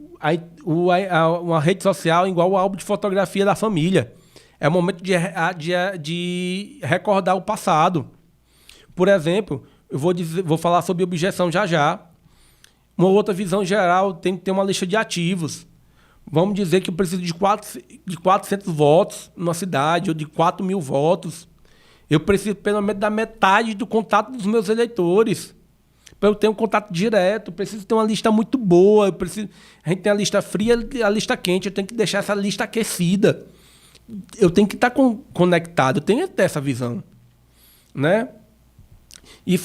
uma rede social é igual o álbum de fotografia da família. É o momento de recordar o passado. Por exemplo, eu vou falar sobre objeção já já. Uma outra visão geral tem que ter uma lista de ativos. Vamos dizer que eu preciso de 400 votos numa cidade, ou de 4.000 votos. Eu preciso pelo menos da metade do contato dos meus eleitores. Para eu ter um contato direto, eu preciso ter uma lista muito boa. A gente tem a lista fria e a lista quente. Eu tenho que deixar essa lista aquecida. Eu tenho que estar conectado, eu tenho que ter essa visão. Né? E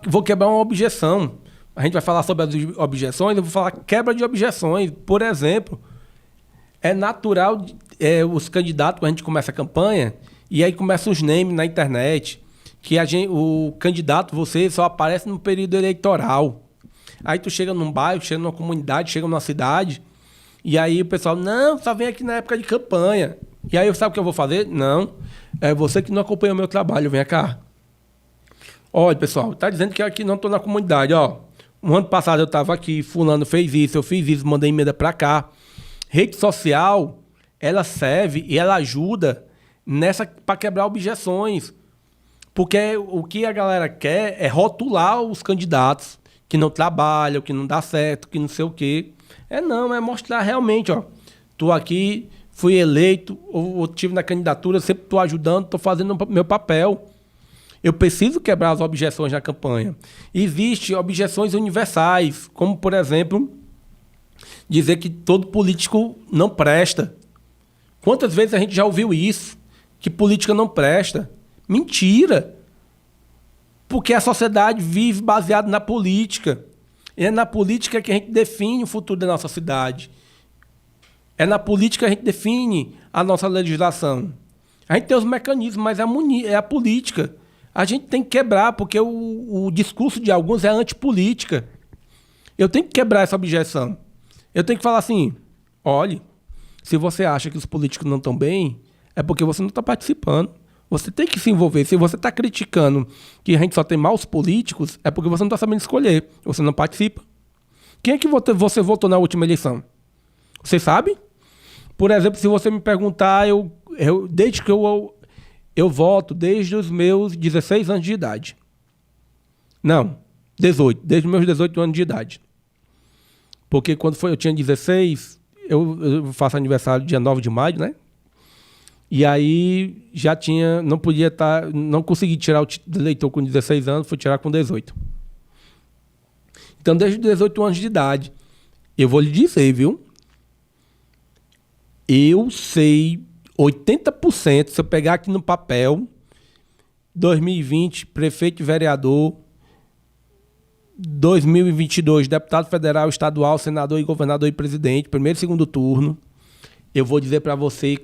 vou quebrar uma objeção. A gente vai falar sobre as objeções, eu vou falar quebra de objeções. Por exemplo, é natural os candidatos, quando a gente começa a campanha, e aí começam os names na internet, que o candidato, você só aparece no período eleitoral. Aí tu chega num bairro, chega numa comunidade, chega numa cidade, e aí o pessoal, não, só vem aqui na época de campanha. E aí sabe o que eu vou fazer? Não, é você que não acompanha o meu trabalho, vem cá. Olha, pessoal, tá dizendo que eu aqui não estou na comunidade, ó. Um ano passado eu estava aqui, fulano fez isso, eu fiz isso, mandei emenda para cá. Rede social, ela serve e ela ajuda para quebrar objeções. Porque o que a galera quer é rotular os candidatos que não trabalham, que não dá certo, que não sei o quê. É mostrar realmente, ó. Tô aqui, fui eleito, ou tive na candidatura, sempre tô ajudando, tô fazendo o meu papel. Eu preciso quebrar as objeções na campanha. Existem objeções universais, como, por exemplo, dizer que todo político não presta. Quantas vezes a gente já ouviu isso? Que política não presta. Mentira! Porque a sociedade vive baseada na política. É na política que a gente define o futuro da nossa cidade. É na política que a gente define a nossa legislação. A gente tem os mecanismos, mas é a política. A gente tem que quebrar, porque o discurso de alguns é antipolítica. Eu tenho que quebrar essa objeção. Eu tenho que falar assim, olhe, se você acha que os políticos não estão bem, é porque você não está participando. Você tem que se envolver. Se você está criticando que a gente só tem maus políticos, é porque você não está sabendo escolher. Você não participa. Quem é que você votou na última eleição? Você sabe? Por exemplo, se você me perguntar, desde que eu voto desde os meus 16 anos de idade. Não, 18. Desde os meus 18 anos de idade. Porque quando eu tinha 16, eu faço aniversário dia 9 de maio, né? E aí já tinha, não consegui tirar o título de eleitor com 16 anos, fui tirar com 18. Então, desde os 18 anos de idade, eu vou lhe dizer, viu? Eu sei 80%, se eu pegar aqui no papel, 2020, prefeito e vereador, 2022, deputado federal, estadual, senador e governador e presidente, primeiro e segundo turno, eu vou dizer para você,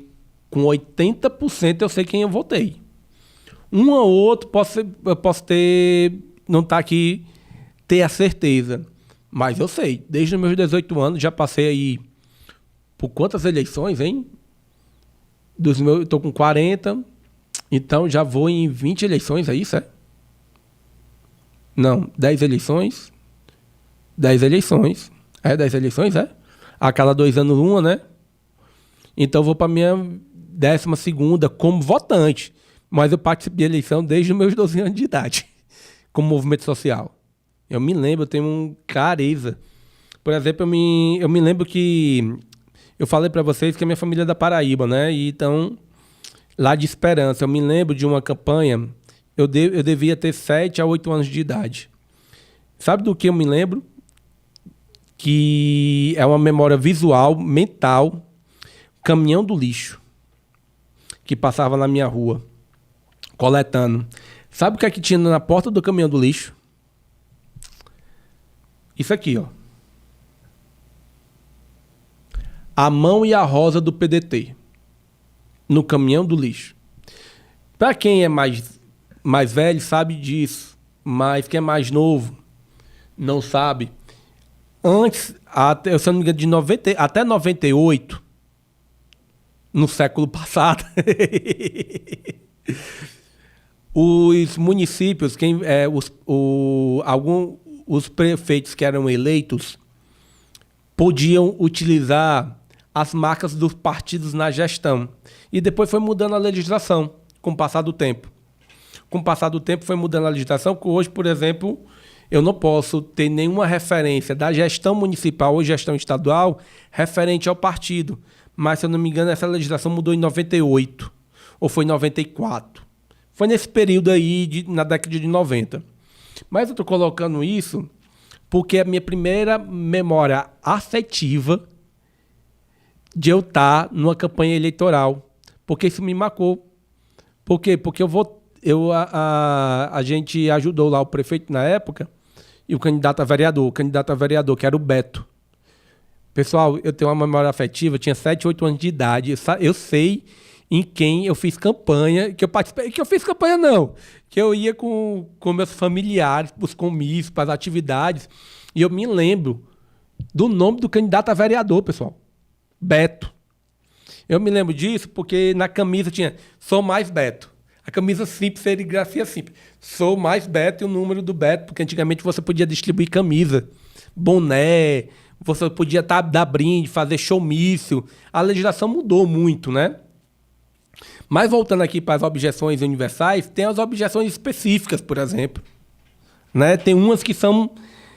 com 80% eu sei quem eu votei. Um ou outro eu posso não estar aqui, ter a certeza, mas eu sei, desde os meus 18 anos, já passei aí por quantas eleições, hein? Eu estou com 40, então já vou em 20 eleições, é isso, é? Não, 10 eleições. 10 eleições. 10 eleições, é? A cada 2 anos uma, né? Então eu vou para minha 12ª como votante. Mas eu participo de eleição desde os meus 12 anos de idade, como movimento social. Eu me lembro, eu tenho uma clareza. Por exemplo, eu me lembro que eu falei para vocês que a minha família é da Paraíba, né? E então, lá de Esperança, eu me lembro de uma campanha, eu devia ter 7 a 8 anos de idade. Sabe do que eu me lembro? Que é uma memória visual, mental, caminhão do lixo, que passava na minha rua, coletando. Sabe o que é que tinha na porta do caminhão do lixo? Isso aqui, ó. A mão e a rosa do PDT. No caminhão do lixo. Para quem é mais velho, sabe disso. Mas quem é mais novo, não sabe. Antes, até, se eu não me engano, até 98, no século passado, os municípios, os prefeitos que eram eleitos, podiam utilizar as marcas dos partidos na gestão. E depois foi mudando a legislação com o passar do tempo. Com o passar do tempo foi mudando a legislação, que hoje, por exemplo, eu não posso ter nenhuma referência da gestão municipal ou gestão estadual referente ao partido. Mas, se eu não me engano, essa legislação mudou em 98 ou foi em 94. Foi nesse período aí, na década de 90. Mas eu estou colocando isso porque é a minha primeira memória afetiva de eu estar numa campanha eleitoral. Porque isso me marcou. Por quê? Porque a gente ajudou lá o prefeito na época e o candidato a vereador, que era o Beto. Pessoal, eu tenho uma memória afetiva, eu tinha 7, 8 anos de idade, eu sei em quem eu fiz campanha, que eu participei, que eu fiz campanha não, que eu ia com meus familiares para os comícios, para as atividades, e eu me lembro do nome do candidato a vereador, pessoal, Beto. Eu me lembro disso porque na camisa tinha "Sou mais Beto". A camisa simples, serigrafia simples. "Sou mais Beto" e o número do Beto, porque antigamente você podia distribuir camisa, boné, você podia dar brinde, fazer showmício. A legislação mudou muito, né? Mas voltando aqui para as objeções universais, tem as objeções específicas, por exemplo. Né? Tem umas que são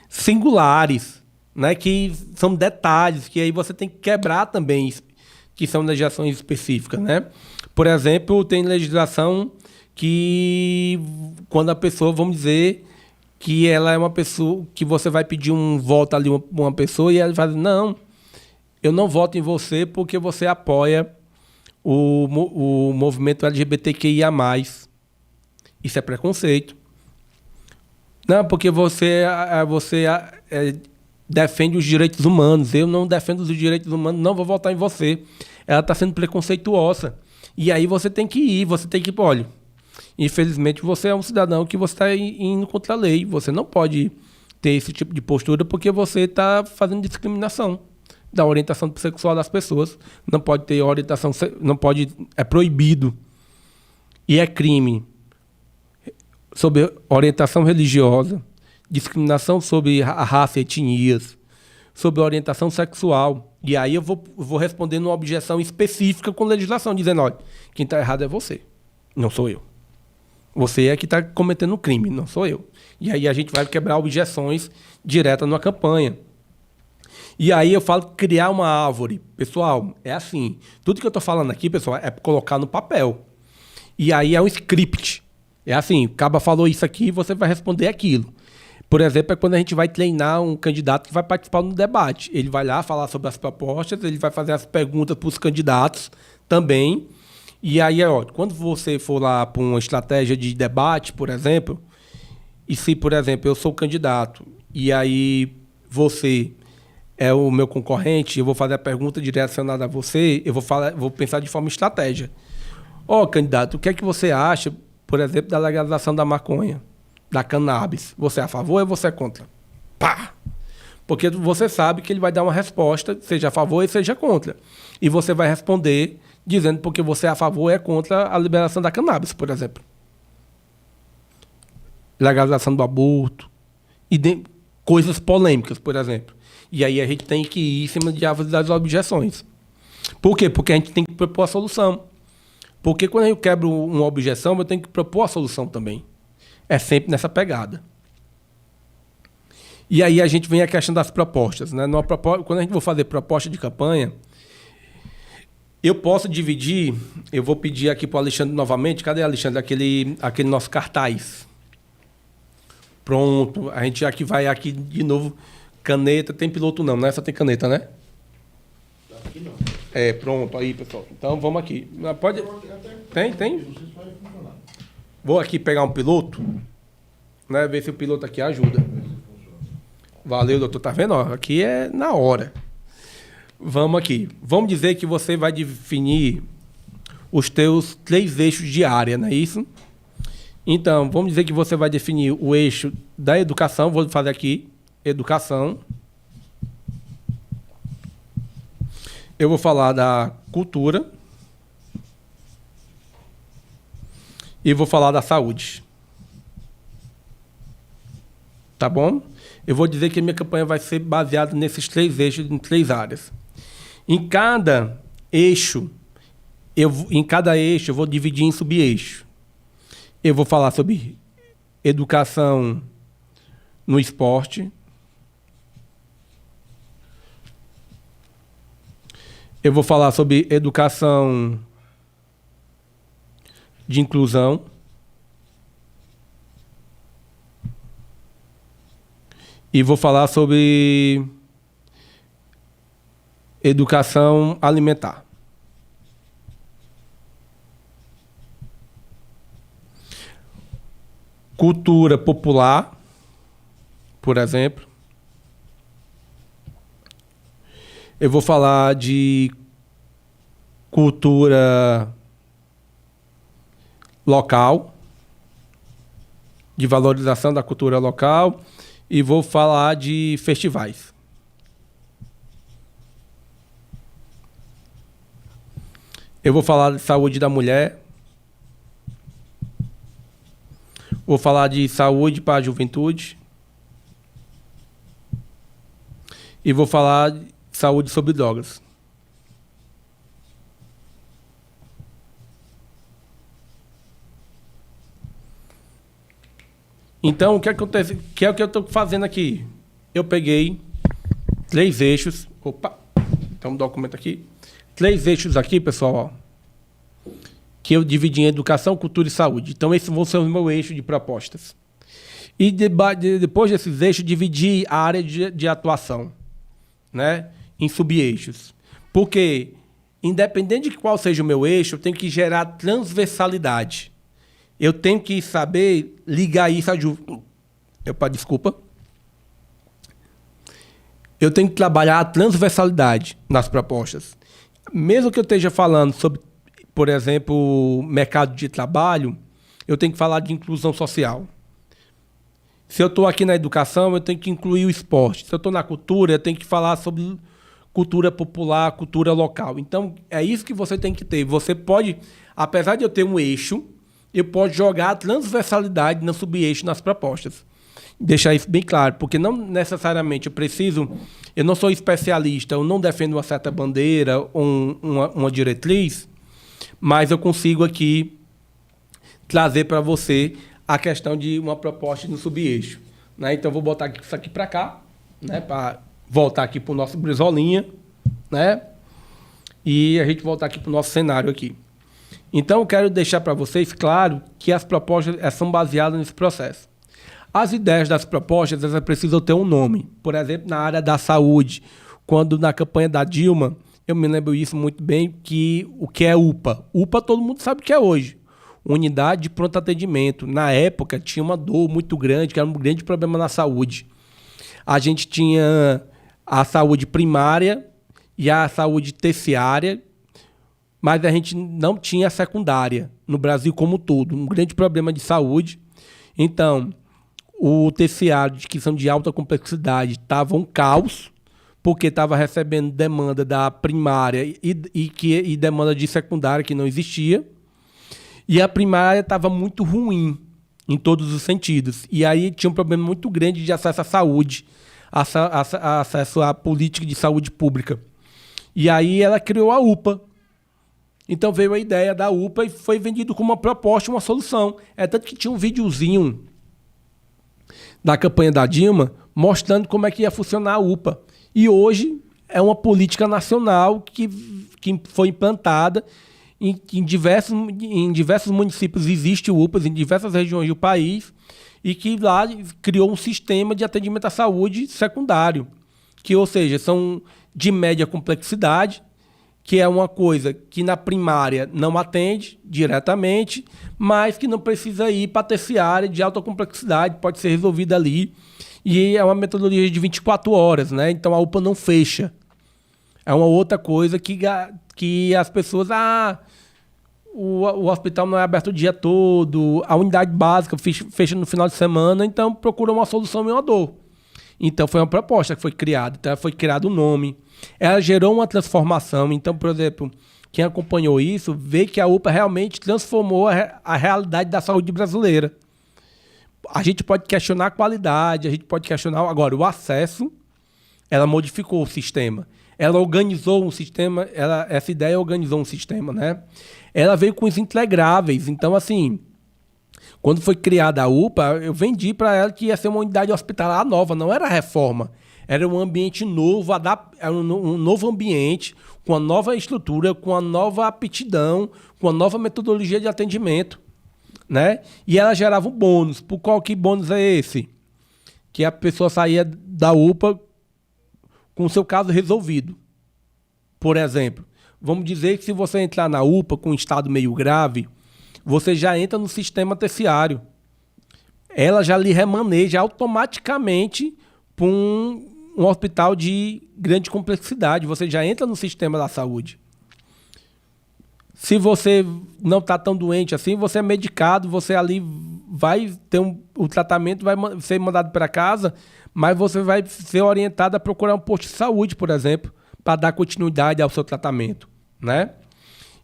singulares, né? Que são detalhes, que aí você tem que quebrar também, que são legislações específicas, né? Por exemplo, tem legislação que, quando a pessoa, vamos dizer, que ela é uma pessoa, que você vai pedir um voto ali, uma pessoa, e ela vai dizer, não, eu não voto em você porque você apoia o movimento LGBTQIA+. Isso é preconceito. Não, porque você defende os direitos humanos. Eu não defendo os direitos humanos, não vou votar em você. Ela está sendo preconceituosa. E aí você tem que ir, olha, infelizmente você é um cidadão que você está indo contra a lei. Você não pode ter esse tipo de postura porque você está fazendo discriminação da orientação sexual das pessoas. Não pode ter orientação, é proibido e é crime sobre orientação religiosa, discriminação sobre a raça e etnias, sobre orientação sexual. E aí eu vou responder numa objeção específica com legislação, dizendo, olha, quem está errado é você, não sou eu. Você é que está cometendo um crime, não sou eu. E aí a gente vai quebrar objeções diretas numa campanha. E aí eu falo criar uma árvore. Pessoal, é assim. Tudo que eu estou falando aqui, pessoal, é colocar no papel. E aí é um script. É assim, o Caba falou isso aqui, você vai responder aquilo. Por exemplo, é quando a gente vai treinar um candidato que vai participar no debate. Ele vai lá falar sobre as propostas, ele vai fazer as perguntas para os candidatos também. E aí, ó, quando você for lá para uma estratégia de debate, por exemplo, e se, por exemplo, eu sou candidato e aí você é o meu concorrente, eu vou fazer a pergunta direcionada a você, eu vou pensar de forma estratégia. Ó, candidato, o que é que você acha, por exemplo, da legalização da maconha, da cannabis? Você é a favor ou você é contra? Pá! Porque você sabe que ele vai dar uma resposta, seja a favor e seja contra. E você vai responder dizendo porque você é a favor ou é contra a liberação da cannabis, por exemplo. Legalização do aborto. E coisas polêmicas, por exemplo. E aí a gente tem que ir em cima das objeções. Por quê? Porque a gente tem que propor a solução. Porque quando eu quebro uma objeção, eu tenho que propor a solução também. É sempre nessa pegada. E aí a gente vem a questão das propostas. Né? Quando a gente for fazer proposta de campanha, eu posso dividir, eu vou pedir aqui para o Alexandre novamente, cadê Alexandre? Aquele nosso cartaz. Pronto, a gente aqui vai aqui de novo. Caneta, tem piloto não, né? Só tem caneta, né? Aqui não. É, pronto, aí, pessoal. Então vamos aqui. Pode. Tem? Vou aqui pegar um piloto, né? Ver se o piloto aqui ajuda. Valeu, doutor. Tá vendo? Ó, aqui é na hora. Vamos aqui. Vamos dizer que você vai definir os teus 3 eixos de área, não é isso? Então, vamos dizer que você vai definir o eixo da educação. Vou fazer aqui, educação. Eu vou falar da cultura. E vou falar da saúde. Tá bom? Eu vou dizer que a minha campanha vai ser baseada nesses 3 eixos, em 3 áreas. Em cada eixo, eu vou dividir em sub-eixo. Eu vou falar sobre educação no esporte. Eu vou falar sobre educação de inclusão. E vou falar sobre educação alimentar. Cultura popular, por exemplo. Eu vou falar de cultura local, de valorização da cultura local, e vou falar de festivais. Eu vou falar de saúde da mulher. Vou falar de saúde para a juventude. E vou falar de saúde sobre drogas. Então, o que acontece? Que é o que eu estou fazendo aqui. Eu peguei 3 eixos. Opa! Tem um documento aqui. 3 eixos aqui, pessoal, ó, que eu dividi em educação, cultura e saúde. Então, esses vão ser os meus eixos de propostas. E depois desses eixos, dividi a área de atuação, né, em sub-eixos. Porque, independente de qual seja o meu eixo, eu tenho que gerar transversalidade. Eu tenho que saber ligar isso a... Desculpa. Eu tenho que trabalhar a transversalidade nas propostas. Mesmo que eu esteja falando sobre, por exemplo, mercado de trabalho, eu tenho que falar de inclusão social. Se eu estou aqui na educação, eu tenho que incluir o esporte. Se eu estou na cultura, eu tenho que falar sobre cultura popular, cultura local. Então, é isso que você tem que ter. Você pode, apesar de eu ter um eixo, eu posso jogar a transversalidade no sub-eixo nas propostas. Deixar isso bem claro, porque não necessariamente eu não sou especialista, eu não defendo uma certa bandeira ou uma diretriz, mas eu consigo aqui trazer para você a questão de uma proposta no sub-eixo, né? Então, eu vou botar isso aqui para cá, né? Para voltar aqui para o nosso Brizolinha, né? E a gente voltar aqui para o nosso cenário aqui. Então, eu quero deixar para vocês claro que as propostas são baseadas nesse processo. As ideias das propostas, elas precisam ter um nome. Por exemplo, na área da saúde, quando na campanha da Dilma, eu me lembro isso muito bem, que o que é UPA? UPA todo mundo sabe o que é hoje. Unidade de pronto atendimento. Na época, tinha uma dor muito grande, que era um grande problema na saúde. A gente tinha a saúde primária e a saúde terciária, mas a gente não tinha a secundária no Brasil como um todo. Um grande problema de saúde. Então, o terciário, que são de alta complexidade, estava um caos, porque estava recebendo demanda da primária e demanda de secundária que não existia. E a primária estava muito ruim em todos os sentidos. E aí tinha um problema muito grande de acesso à saúde, acesso à política de saúde pública. E aí ela criou a UPA. Então veio a ideia da UPA e foi vendido como uma proposta, uma solução. É tanto que tinha um videozinho da campanha da Dilma mostrando como é que ia funcionar a UPA. E hoje é uma política nacional que foi implantada em diversos municípios. Existe UPAs em diversas regiões do país e que lá criou um sistema de atendimento à saúde secundário, que, ou seja, são de média complexidade, que é uma coisa que na primária não atende diretamente, mas que não precisa ir para a terciária de alta complexidade, pode ser resolvida ali. E é uma metodologia de 24 horas, né? Então a UPA não fecha. É uma outra coisa que as pessoas... o hospital não é aberto o dia todo, a unidade básica fecha no final de semana, então procura uma solução em uma dor. Então foi uma proposta que foi criada, então foi criado um nome. Ela gerou uma transformação, então, por exemplo, quem acompanhou isso vê que a UPA realmente transformou a realidade da saúde brasileira. A gente pode questionar a qualidade, a gente pode questionar agora o acesso. Ela modificou o sistema. Ela organizou um sistema, essa ideia organizou um sistema, né? Ela veio com os integráveis. Então, assim, quando foi criada a UPA, eu vendi para ela que ia ser uma unidade hospitalar nova, não era reforma. Era um ambiente novo, era um novo ambiente, com uma nova estrutura, com uma nova aptidão, com uma nova metodologia de atendimento, né? E ela gerava um bônus. Por qual que bônus é esse? Que a pessoa saía da UPA com o seu caso resolvido. Por exemplo, vamos dizer que se você entrar na UPA com um estado meio grave, você já entra no sistema terciário. Ela já lhe remaneja automaticamente para um hospital de grande complexidade. Você já entra no sistema da saúde. Se você não está tão doente assim, você é medicado, você ali vai ter o tratamento, vai ser mandado para casa, mas você vai ser orientado a procurar um posto de saúde, por exemplo, para dar continuidade ao seu tratamento, né?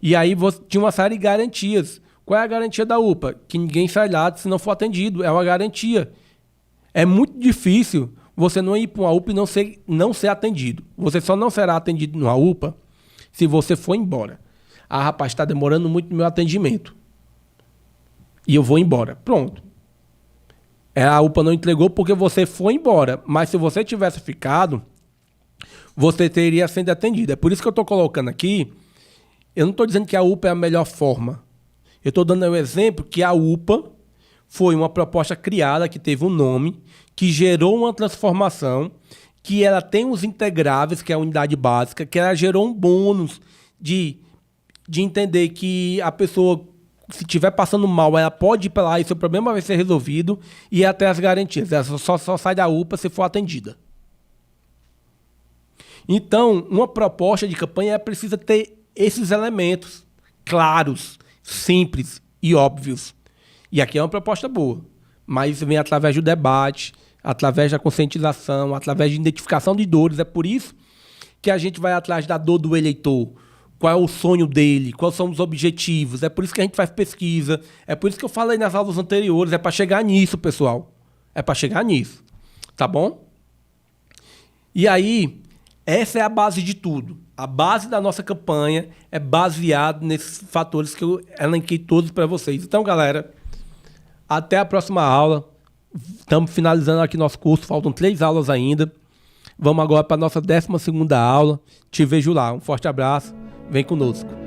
E aí você tinha uma série de garantias. Qual é a garantia da UPA? Que ninguém sai lá se não for atendido. É uma garantia. É muito difícil você não ir para uma UPA e não ser atendido. Você só não será atendido numa UPA se você for embora. Rapaz, está demorando muito no meu atendimento. E eu vou embora. Pronto. A UPA não entregou porque você foi embora. Mas se você tivesse ficado, você teria sido atendido. É por isso que eu estou colocando aqui. Eu não estou dizendo que a UPA é a melhor forma. Eu estou dando o exemplo que a UPA foi uma proposta criada, que teve um nome, que gerou uma transformação, que ela tem os integráveis, que é a unidade básica, que ela gerou um bônus de entender que a pessoa, se estiver passando mal, ela pode ir para lá e seu problema vai ser resolvido, e até as garantias. Ela só sai da UPA se for atendida. Então, uma proposta de campanha precisa ter esses elementos claros, simples e óbvios. E aqui é uma proposta boa, mas vem através do debate, através da conscientização, através de identificação de dores. É por isso que a gente vai atrás da dor do eleitor. Qual é o sonho dele? Quais são os objetivos? É por isso que a gente faz pesquisa. É por isso que eu falei nas aulas anteriores. É para chegar nisso, pessoal. É para chegar nisso. Tá bom? E aí, essa é a base de tudo. A base da nossa campanha é baseada nesses fatores que eu elenquei todos para vocês. Então, galera, até a próxima aula. Estamos finalizando aqui nosso curso. Faltam 3 aulas ainda. Vamos agora para a nossa 12ª aula. Te vejo lá. Um forte abraço. Vem conosco.